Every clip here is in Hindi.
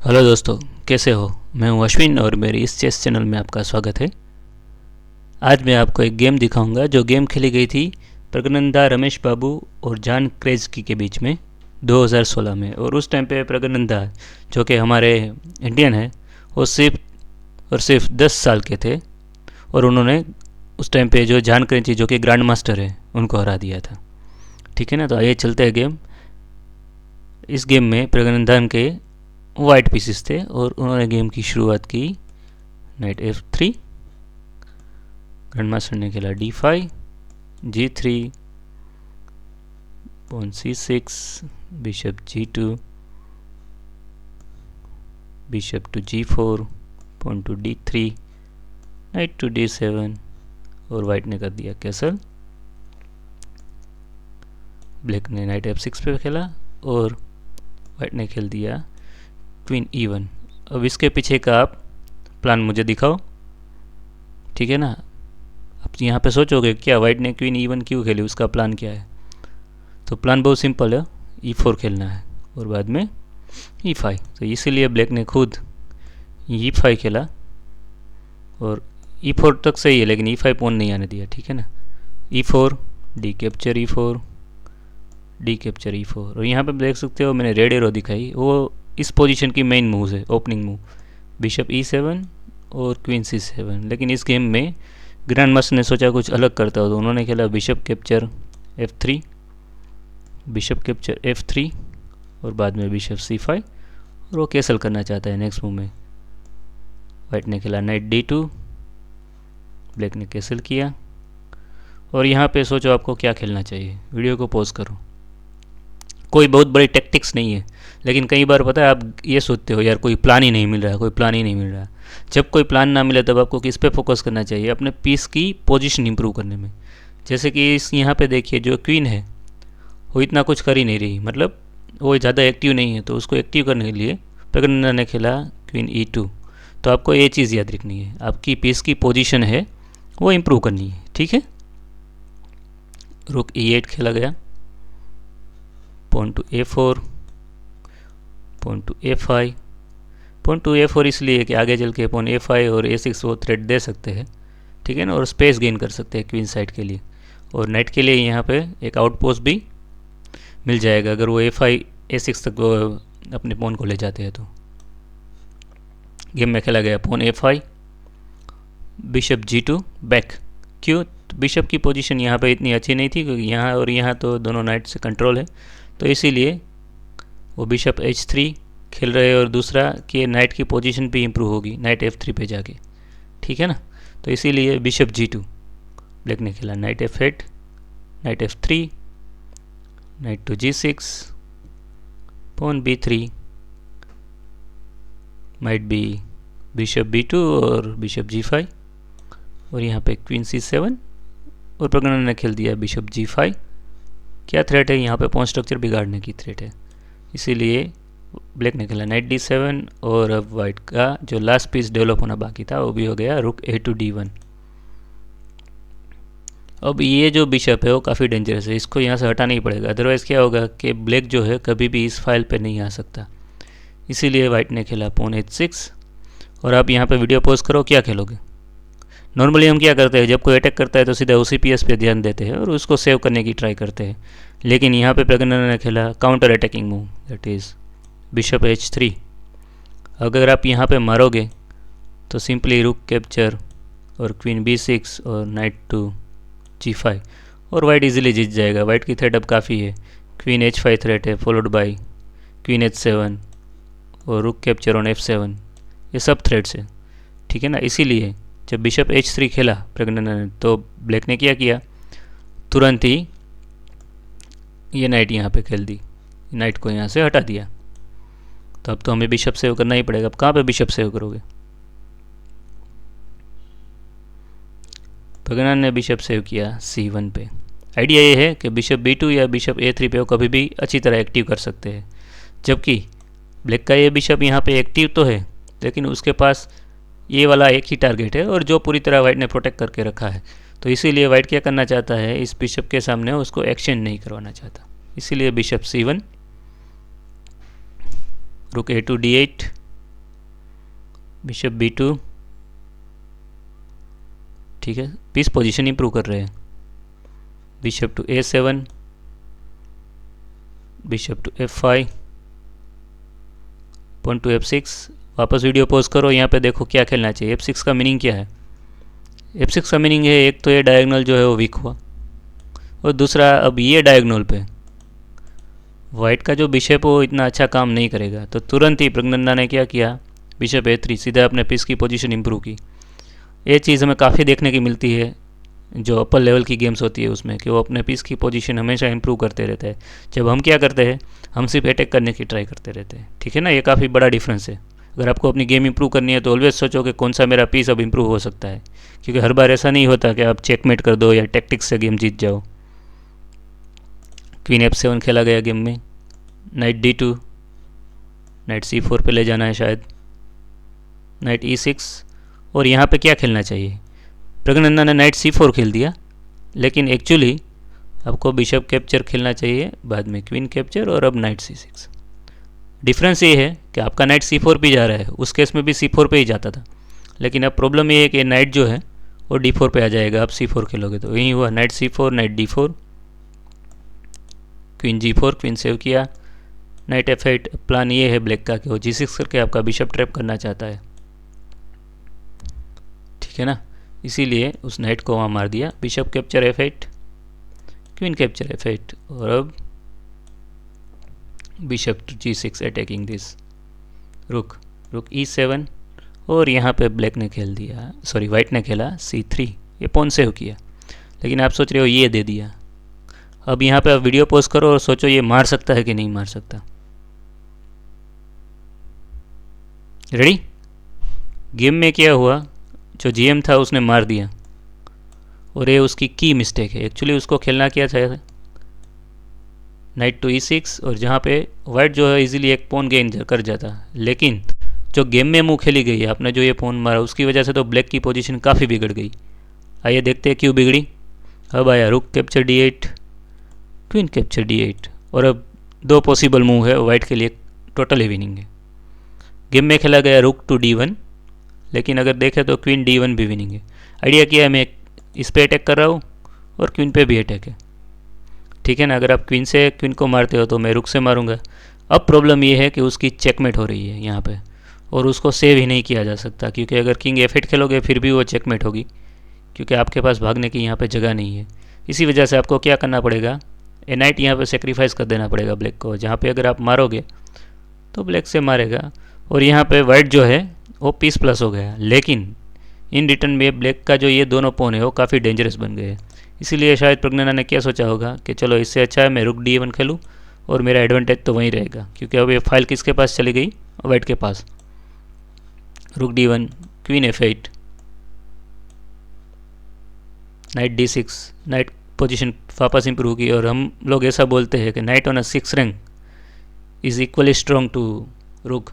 हेलो दोस्तों, कैसे हो। मैं हूं अश्विन और मेरी इस चेस चैनल में आपका स्वागत है। आज मैं आपको एक गेम दिखाऊंगा जो गेम खेली गई थी प्रगनंदा रमेश बाबू और जॉन क्रेज़की के बीच में 2016 में। और उस टाइम पे प्रगनंदा, जो कि हमारे इंडियन है, वो सिर्फ और सिर्फ 10 साल के थे और उन्होंने उस टाइम पे जो जॉन क्रेज़की जो कि ग्रैंड मास्टर है उनको हरा दिया था। ठीक है ना। तो आइए चलते हैं गेम। इस गेम में प्रगनंदन के वाइट पीसेस थे और उन्होंने गेम की शुरुआत की नाइट F3। ग्रैंड मास्टर ने खेला D5, G3, pawn C6, bishop G2, bishop to G4, pawn to D3, knight to D7 और वाइट ने कर दिया कैसल। ब्लैक ने नाइट F6 पे खेला और वाइट ने खेल दिया क्वीन E1। अब इसके पीछे का आप प्लान मुझे दिखाओ। ठीक है ना। अब यहाँ पे सोचोगे क्या वाइट ने क्वीन E1 क्यों खेली, उसका प्लान क्या है। तो प्लान बहुत सिंपल है, E4 खेलना है और बाद में E5। तो इसीलिए ब्लैक ने खुद E5 खेला और E4 तक सही है, लेकिन E5 पॉन नहीं आने दिया। ठीक है ना। E4, D capture E4, D capture E4। और यहाँ पे देख सकते हो मैंने रेड एरो दिखाई, वो इस पोजीशन की मेन मूव है, ओपनिंग मूव। बिशप E7 और क्वीन C7। लेकिन इस गेम में ग्रैंड मास्टर ने सोचा कुछ अलग करता हो, तो उन्होंने खेला bishop capture F3, bishop capture F3 और बाद में बिशप C5 और वो कैसल करना चाहता है नेक्स्ट मूव में। वाइट ने खेला नाइट D2, ब्लैक ने कैसल किया। और यहाँ पे सोचो आपको क्या खेलना चाहिए। वीडियो को पॉज करो। कोई बहुत बड़ी टेक्टिक्स नहीं है, लेकिन कई बार पता है आप ये सोचते हो यार कोई प्लान ही नहीं मिल रहा, कोई प्लान ही नहीं मिल रहा। जब कोई प्लान ना मिले तब आपको किस पे फोकस करना चाहिए, अपने पीस की पोजीशन इंप्रूव करने में। जैसे कि इस यहाँ पे देखिए जो क्वीन है वो इतना कुछ कर ही नहीं रही, मतलब वो ज़्यादा एक्टिव नहीं है। तो उसको एक्टिव करने के लिए प्रगनंदा ने खेला क्वीन E2। तो आपको ये चीज़ याद रखनी है, आपकी पीस की पोजीशन है वो इम्प्रूव करनी है। ठीक है। रुक E8 खेला गया, pawn to A4, pawn to A5, pawn to A4 इसलिए कि आगे चल के पॉन A5 और A6 वो थ्रेड दे सकते हैं। ठीक है ना। और स्पेस गेन कर सकते हैं क्वीन साइड के लिए। और नाइट के लिए यहाँ पे एक आउटपोस्ट भी मिल जाएगा अगर वो A5 A6 तक वो अपने पॉन को ले जाते हैं। तो गेम में खेला गया pawn A5, bishop G2 back. क्यों, बिशप की पोजीशन यहाँ पे इतनी अच्छी नहीं थी क्योंकि यहाँ और यहाँ तो दोनों नाइट से कंट्रोल है, तो इसीलिए वो बिशप H3 खेल रहे हैं। और दूसरा कि नाइट की पोजीशन भी इम्प्रूव होगी नाइट F3 पे जाके। ठीक है ना। तो इसीलिए बिशप G2। ब्लैक ने खेला knight F8, knight F3, knight to G6, pawn B3, might be bishop B2 और बिशप G5। और यहाँ पे क्वीन C7 और प्रगनंदा ने खेल दिया बिशप G5। क्या थ्रेट है यहाँ पे, पॉन स्ट्रक्चर बिगाड़ने की थ्रेट है, इसीलिए ब्लैक ने खेला नाइट D7। और अब वाइट का जो लास्ट पीस डेवलप होना बाकी था वो भी हो गया, रुक A to D1। अब ये जो बिशप है वो काफ़ी डेंजरस है, इसको यहाँ से हटाना ही पड़ेगा, अदरवाइज़ क्या होगा कि ब्लैक जो है कभी भी इस फाइल पे नहीं आ सकता। इसीलिए वाइट ने खेला पॉन H6। और आप यहाँ पे वीडियो पॉज करो, क्या खेलोगे। नॉर्मली हम क्या करते हैं, जब कोई अटैक करता है तो सीधा उसी पीएस पे ध्यान देते हैं और उसको सेव करने की ट्राई करते हैं। लेकिन यहाँ पे प्रगनंदा ने खेला counter attacking move, that is bishop H3। अगर आप यहाँ पे मारोगे तो सिंपली रुक कैप्चर और क्वीन B6 और नाइट टू G5 और वाइट इजीली जीत जाएगा। वाइट की थ्रेट अब काफ़ी है, क्वीन H5 थ्रेट है फॉलोड बाय क्वीन H7 और रुक कैप्चर ऑन F7, ये सब थ्रेड्स है। ठीक है ना। इसीलिए जब बिशप H3 खेला प्रगनंदा ने तो ब्लैक ने क्या किया, तुरंत ही ये नाइट यहाँ पे खेल दी, नाइट को यहाँ से हटा दिया। तो अब तो हमें बिशप सेव करना ही पड़ेगा। अब कहाँ पे बिशप सेव करोगे। प्रगनंदा ने बिशप सेव किया C1 पे। आइडिया ये है कि बिशप B2 या बिशप A3 पे वो कभी भी अच्छी तरह एक्टिव कर सकते हैं, जबकि ब्लैक का ये बिशप यहाँ पे एक्टिव तो है लेकिन उसके पास ये वाला एक ही टारगेट है और जो पूरी तरह वाइट ने प्रोटेक्ट करके रखा है। तो इसीलिए वाइट क्या करना चाहता है, इस बिशप के सामने उसको एक्सचेंज नहीं करवाना चाहता, इसीलिए बिशप C1, रुक A to D8, bishop B2, ठीक है, पीस पोजीशन इंप्रूव कर रहे हैं। Bishop to A7, bishop to F5, pawn to F6। वापस वीडियो पॉज करो, यहाँ पे देखो क्या खेलना चाहिए। F6 का मीनिंग क्या है? F6 का मीनिंग है एक तो ये डायगोनल जो है वो वीक हुआ, और दूसरा अब ये डायगोनल पे वाइट का जो बिशप वो इतना अच्छा काम नहीं करेगा। तो तुरंत ही प्रगनंदा ने क्या किया, बिशप A3, सीधा अपने पीस की पोजीशन इंप्रूव की। ये चीज़ हमें काफ़ी देखने की मिलती है जो अपर लेवल की गेम्स होती है उसमें, कि वो अपने पीस की पोजीशन हमेशा इंप्रूव करते रहते हैं। जब हम क्या करते हैं, हम सिर्फ अटैक करने की ट्राई करते रहते हैं, ठीक है ना। ये काफ़ी बड़ा डिफरेंस है। अगर आपको अपनी गेम इंप्रूव करनी है तो ऑलवेज सोचो कि कौन सा मेरा पीस अब इंप्रूव हो सकता है, क्योंकि हर बार ऐसा नहीं होता कि आप चेकमेट कर दो या टैक्टिक्स से गेम जीत जाओ। क्वीन F7 खेला गया गेम में, नाइट D2, नाइट C4 पे ले जाना है शायद, नाइट E6। और यहाँ पे क्या खेलना चाहिए, प्रगनंदा ने नाइट C4 खेल दिया, लेकिन एक्चुअली आपको बिशप कैप्चर खेलना चाहिए, बाद में क्वीन कैप्चर और अब नाइट C6। डिफरेंस ये है कि आपका नाइट C4 पे जा रहा है, उस केस में भी C4 पे ही जाता था, लेकिन अब प्रॉब्लम ये है कि नाइट जो है वो D4 पे आ जाएगा। आप C4 खेलोगे तो यही हुआ, night C4, night D4, queen G4, queen save किया, नाइट F8। प्लान ये है ब्लैक का कि वो G6 करके आपका बिशप ट्रैप करना चाहता है, ठीक है ना। इसीलिए उस नाइट को वहाँ मार दिया। Bishop capture F8, queen capture F8, और अब bishop to G6 attacking this रुक, रुक E7, और यहाँ पे ब्लैक ने खेल दिया, सॉरी वाइट ने खेला C3, ये पॉन सेव किया, लेकिन आप सोच रहे हो ये दे दिया। अब यहाँ पे आप वीडियो पॉज करो और सोचो ये मार सकता है कि नहीं मार सकता। रेडी? गेम में क्या हुआ, जो GM था उसने मार दिया, और ये उसकी की मिस्टेक है। एक्चुअली उसको खेलना क्या था, नाइट टू E6, और जहाँ पे वाइट जो है इजीली एक पॉन गेन कर जाता, लेकिन जो गेम में मूव खेली गई, आपने जो ये पॉन मारा उसकी वजह से तो ब्लैक की पोजीशन काफ़ी बिगड़ गई। आइए देखते हैं क्यों बिगड़ी। अब आया रुक capture D8, queen capture D8, और अब दो पॉसिबल मूव है वाइट के लिए, टोटली विनिंग है। गेम में खेला गया रुक टू D1, लेकिन अगर देखें तो क्वीन D1 भी विनिंग है। आइडिया किया है, मैं इस पे अटैक कर रहा हूँ और क्वीन पे भी अटैक है, ठीक है ना। अगर आप क्वीन से क्वीन को मारते हो तो मैं रुक से मारूंगा। अब प्रॉब्लम ये है कि उसकी चेकमेट हो रही है यहाँ पे, और उसको सेव ही नहीं किया जा सकता, क्योंकि अगर किंग F8 खेलोगे फिर भी वो चेकमेट होगी, क्योंकि आपके पास भागने की यहाँ पे जगह नहीं है। इसी वजह से आपको क्या करना पड़ेगा, ए नाइट यहाँ पे सेक्रीफाइस कर देना पड़ेगा ब्लैक को, जहाँ पे अगर आप मारोगे तो ब्लैक से मारेगा, और यहाँ पे वाइट जो है वो पीस प्लस हो गया, लेकिन इन रिटर्न में ब्लैक का जो ये दोनों पोन है वो काफ़ी डेंजरस बन गए। इसीलिए शायद प्रज्ञाना ने क्या सोचा होगा कि चलो इससे अच्छा है मैं रुक D1 खेलूँ, और मेरा एडवांटेज तो वहीं रहेगा, क्योंकि अब ये फाइल किसके पास चली गई, वाइट के पास। Rook D1, queen F8, knight D6, knight position वापस इंप्रूव की, और हम लोग ऐसा बोलते हैं कि knight on a 6 rank is equally strong to rook.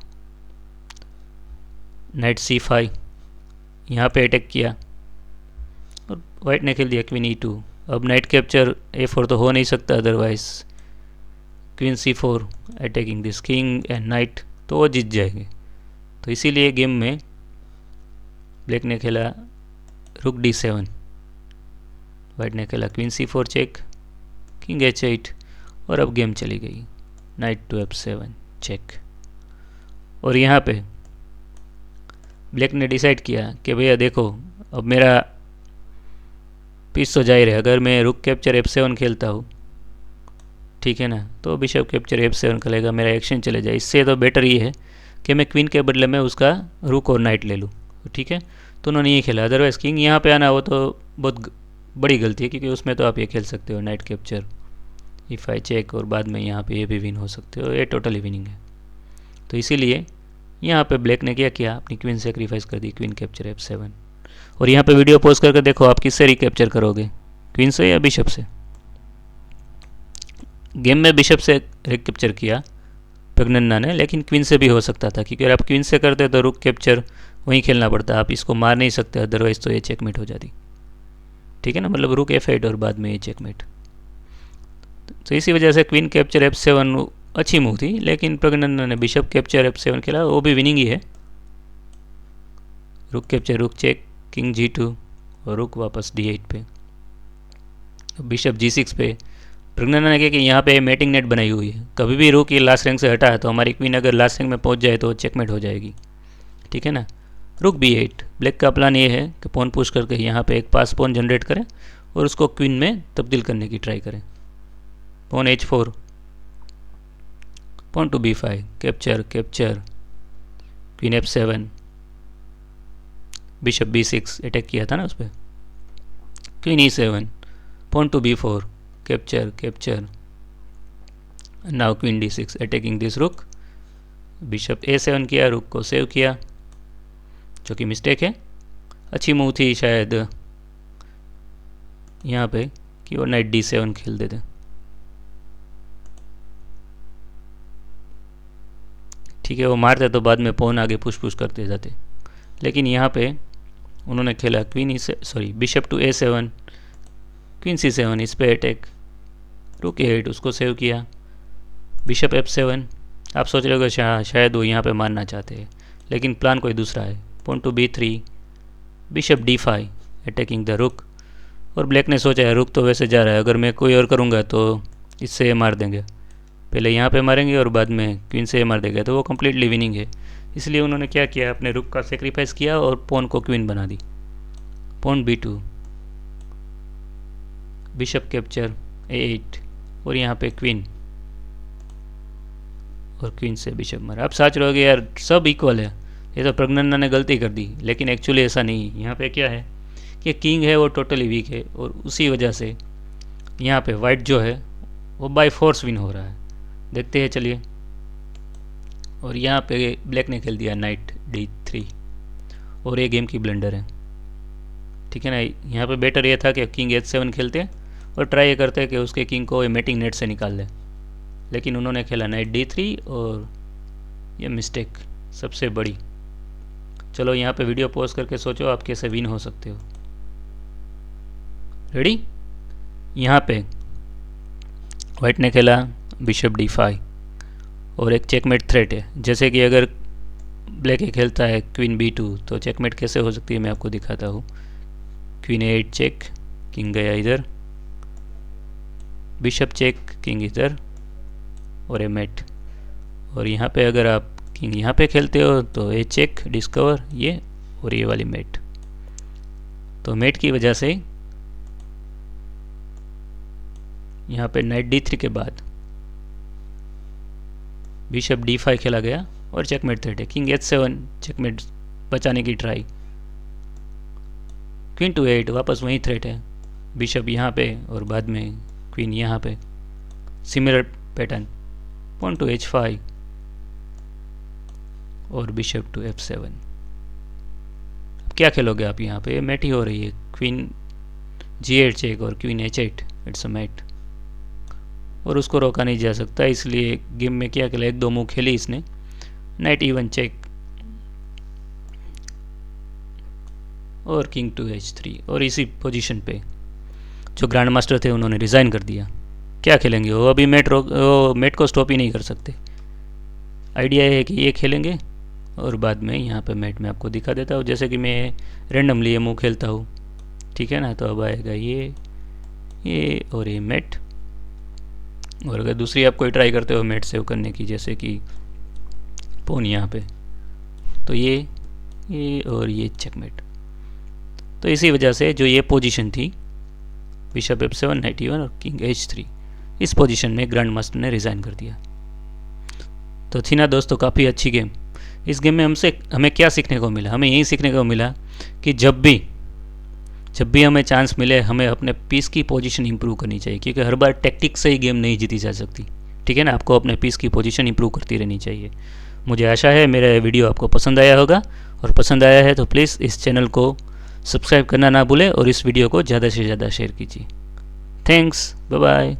Knight C5, यहाँ पे अटैक किया और वाइट ने खेल दिया क्वीन E2। अब नाइट कैप्चर A4 तो हो नहीं सकता, otherwise queen C4 attacking this king and night, तो वो जीत जाएंगे। तो इसीलिए गेम में ब्लैक ने खेला रुक D7, वाइट ने खेला queen C4 check, king H8, और अब गेम चली गई नाइट टू F7 चेक। और यहाँ पे ब्लैक ने डिसाइड किया कि भैया देखो अब मेरा पीस तो जाहिर है, अगर मैं रुक कैप्चर F7 खेलता हूँ, ठीक है ना, तो बिशप कैप्चर F7 खेलेगा, मेरा एक्शन चले जाए। इससे तो बेटर ये है कि मैं क्वीन के बदले में उसका रुक और नाइट ले लूँ, ठीक है। तो उन्होंने ये खेला, अदरवाइज किंग यहाँ पे आना हो तो बहुत बड़ी गलती है, क्योंकि उसमें तो आप ये खेल सकते हो नाइट कैप्चर E5 चेक, और बाद में यहाँ पे ये भी विन हो सकते हो, ये टोटली विनिंग है। तो इसीलिए यहाँ पे ब्लैक ने क्या किया, अपनी क्वीन सेक्रीफाइस कर दी, क्वीन कैप्चर F7। और यहाँ पे वीडियो पॉज करके देखो आप किससे रिकैप्चर करोगे, क्वीन से या बिशप से। गेम में बिशप से रिकैप्चर किया प्रज्ञाना ने, लेकिन क्वीन से भी हो सकता था, क्योंकि अगर आप क्वीन से करते तो रुक कैप्चर वहीं खेलना पड़ता, आप इसको मार नहीं सकते, अदरवाइज तो ये चेकमेट हो जाती, ठीक है ना। मतलब रुक F8 और बाद में ये चेकमेट। तो इसी वजह से क्वीन कैप्चर F7 अच्छी मूव थी, लेकिन प्रज्ञाना ने बिशप कैप्चर F7 खेला, वो भी विनिंग ही है। रुक कैप्चर, रुक चेक, किंग G2 और रुक वापस D8 पे। बिशप G6 पे प्रज्ञानंद ने कहा कि यहाँ पे मेटिंग नेट बनाई हुई है, कभी भी रुक ये लास्ट रैंक से हटा है तो हमारी क्वीन अगर लास्ट रैंक में पहुँच जाए तो चेकमेट हो जाएगी, ठीक है ना। रुक B8, ब्लैक का प्लान ये है कि पॉन पुश करके यहाँ पे एक पास पॉन जनरेट करें और उसको क्वीन में तब्दील करने की ट्राई करें। Pawn H4, pawn to B5, capture capture, queen F7, bishop B6 attack किया था ना उस पर, queen E7, pawn to B4, capture capture, now queen D6 attacking this rook, bishop A7 किया, रुक को सेव किया जो कि मिस्टेक है। अच्छी मूव थी शायद यहाँ पे कि वो नाइट D7 खेल देते, ठीक है, वो मारते तो बाद में पॉन आगे पुश पुश करते जाते, लेकिन यहाँ पे उन्होंने खेला queen bishop to A7, queen C7, इस पे अटैक, रुक A8, उसको सेव किया, बिशप F7। आप सोच रहे हो शायद वो यहाँ पे मारना चाहते हैं, लेकिन प्लान कोई दूसरा है। Pawn to B3, bishop D5 attacking the rook, और ब्लैक ने सोचा है रुक तो वैसे जा रहा है, अगर मैं कोई और करूँगा तो इससे ये मार देंगे, पहले यहाँ पे मारेंगे और बाद में क्वीन से ये मार देंगे, तो वो कम्प्लीटली विनिंग है। इसलिए उन्होंने क्या किया, अपने रुक का सेक्रीफाइस किया और पॉन को क्वीन बना दी। Pawn B2, bishop capture A8 और यहाँ पे क्वीन, और क्वीन से बिशप मारा। आप सोच रहे हो यार सब इक्वल है, ये तो प्रज्ञानंद ने गलती कर दी, लेकिन एक्चुअली ऐसा नहीं है। यहाँ पे क्या है कि किंग है वो टोटली वीक है और उसी वजह से यहाँ पे वाइट जो है वो बाय फोर्स विन हो रहा है। देखते हैं चलिए। और यहाँ पे ब्लैक ने खेल दिया नाइट D3 और ये गेम की ब्लंडर है, ठीक है ना। यहाँ पे बेटर ये था कि किंग H7 खेलते और ट्राई करते कि उसके किंग को मेटिंग नेट से निकाल ले, लेकिन उन्होंने खेला नाइट D3 और ये मिस्टेक सबसे बड़ी। चलो यहाँ पे वीडियो पॉज करके सोचो आप कैसे विन हो सकते हो। रेडी। यहाँ पे वाइट ने खेला बिशप D5 और एक चेकमेट थ्रेट है, जैसे कि अगर ब्लैक ही खेलता है क्वीन B2 तो चेकमेट कैसे हो सकती है मैं आपको दिखाता हूँ। क्वीन A8 चेक, किंग गया इधर, बिशप चेक, किंग इधर और ए मेट। और यहाँ पे अगर आप किंग यहाँ पे खेलते हो तो ए चेक, डिस्कवर ये और ये वाली मेट। तो मेट की वजह से यहाँ पे नाइट D3 के बाद बिशप D5 खेला गया और चेकमेट थ्रेट है। किंग H7 चेकमेट बचाने की ट्राई, क्वीन टू 8 वापस वही थ्रेट है, बिशप यहाँ पे और बाद में क्वीन यहाँ पे, similar pattern, pawn to H5 और बिशप टू F7। क्या खेलोगे आप यहाँ पे, मैट ही हो रही है, क्वीन G8 चेक और queen H8, it's a mate और उसको रोका नहीं जा सकता। इसलिए गेम में क्या खेला, एक दो मूव खेली इसने, नाइट E1 चेक और किंग टू H3 और इसी पोजीशन पे जो ग्रैंड मास्टर थे उन्होंने रिज़ाइन कर दिया। क्या खेलेंगे वो, अभी मेट को स्टॉप ही नहीं कर सकते। आइडिया है कि ये खेलेंगे और बाद में यहाँ पे मेट में आपको दिखा देता हूँ, जैसे कि मैं रैंडमली ये मूव खेलता हूँ, ठीक है ना। तो अब आएगा ये और ये मेट, और अगर दूसरी आप कोई ट्राई करते हो मेट सेव करने की, जैसे कि पोन यहाँ पे, तो ये और ये चेकमेट। तो इसी वजह से जो ये पोजीशन थी बिशप F7 नाइट E1 और किंग H3, इस पोजीशन में ग्रैंड मास्टर ने रिज़ाइन कर दिया। तो थी ना दोस्तों काफ़ी अच्छी गेम। इस गेम में हमें क्या सीखने को मिला, हमें यही सीखने को मिला कि जब भी हमें चांस मिले हमें अपने पीस की पोजीशन इंप्रूव करनी चाहिए, क्योंकि हर बार टैक्टिक से ही गेम नहीं जीती जा सकती, ठीक है ना। आपको अपने पीस की पोजीशन इंप्रूव करती रहनी चाहिए। मुझे आशा है मेरा वीडियो आपको पसंद आया होगा, और पसंद आया है तो प्लीज़ इस चैनल को सब्सक्राइब करना ना भूलें और इस वीडियो को ज़्यादा से ज़्यादा शेयर कीजिए। Thanks, bye bye.